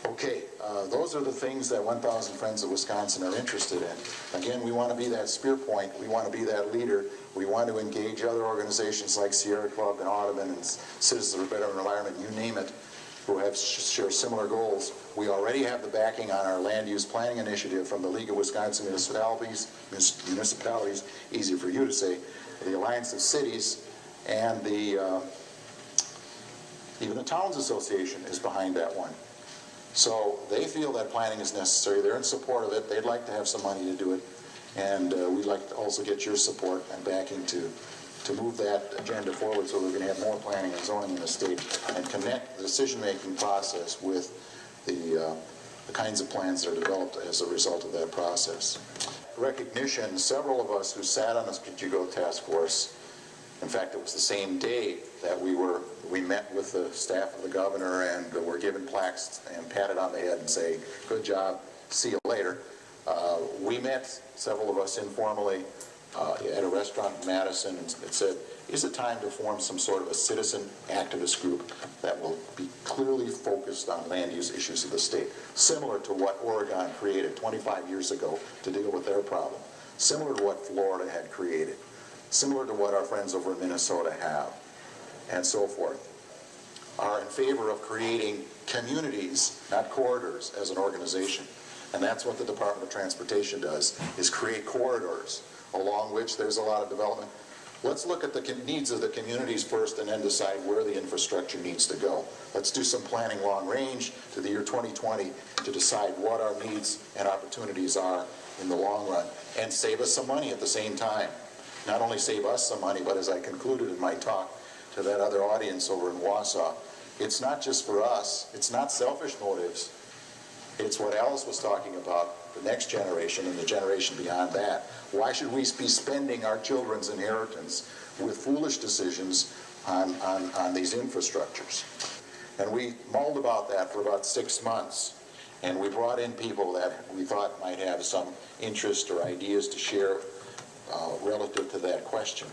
Okay, those are the things that 1,000 Friends of Wisconsin are interested in. Again, we want to be that spear point. We want to be that leader. We want to engage other organizations like Sierra Club and Audubon and Citizens for a Better Environment, you name it, who share similar goals. We already have the backing on our land use planning initiative from the League of Wisconsin Municipalities, easy for you to say, the Alliance of Cities, and even the Towns Association is behind that one. So they feel that planning is necessary. They're in support of it. They'd like to have some money to do it. And we'd like to also get your support and backing to move that agenda forward so we're going to have more planning and zoning in the state and connect the decision-making process with the kinds of plans that are developed as a result of that process. Recognition, several of us who sat on the Strategic Growth Task Force, in fact, it was the same day that we met with the staff of the governor and were given plaques and patted on the head and say, good job, see you later. We met, several of us informally, at a restaurant in Madison and said, is it time to form some sort of a citizen activist group that will be clearly focused on land use issues of the state, similar to what Oregon created 25 years ago to deal with their problem, similar to what Florida had created, similar to what our friends over in Minnesota have, and so forth, are in favor of creating communities, not corridors, as an organization. And that's what the Department of Transportation does, is create corridors along which there's a lot of development. Let's look at the needs of the communities first and then decide where the infrastructure needs to go. Let's do some planning long range to the year 2020 to decide what our needs and opportunities are in the long run and save us some money at the same time. Not only save us some money, but as I concluded in my talk to that other audience over in Wausau, it's not just for us, it's not selfish motives, it's what Alice was talking about, the next generation and the generation beyond that. Why should we be spending our children's inheritance with foolish decisions on these infrastructures? And we mulled about that for about 6 months, and we brought in people that we thought might have some interest or ideas to share relative to that question.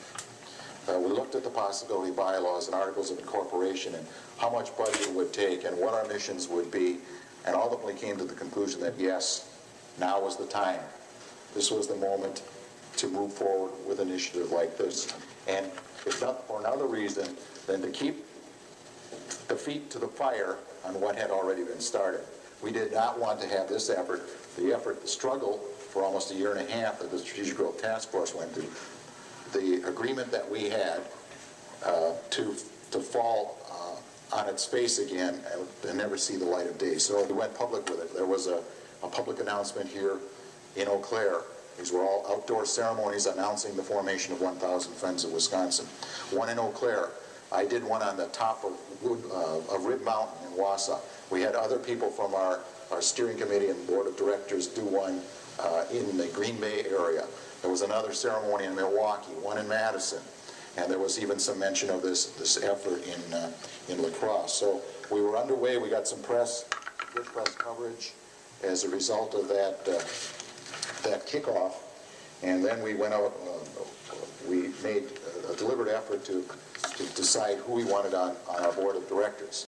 We looked at the possibility of bylaws and articles of incorporation and how much budget it would take and what our missions would be, and ultimately came to the conclusion that yes, now was the time. This was the moment to move forward with an initiative like this. And if not for another reason than to keep the feet to the fire on what had already been started. We did not want to have this effort, the struggle for almost a year and a half that the Strategic Growth Task Force went through, the agreement that we had to fall on its face again and never see the light of day. So we went public with it. There was a public announcement here in Eau Claire. These were all outdoor ceremonies announcing the formation of 1,000 Friends of Wisconsin. One in Eau Claire. I did one on the top of Rib Mountain in Wausau. We had other people from our steering committee and board of directors do one in the Green Bay area. There was another ceremony in Milwaukee, one in Madison, and there was even some mention of this effort in La Crosse. So we were underway. We got some good press coverage as a result of that kickoff, and then we went out. We made a deliberate effort to decide who we wanted on our board of directors.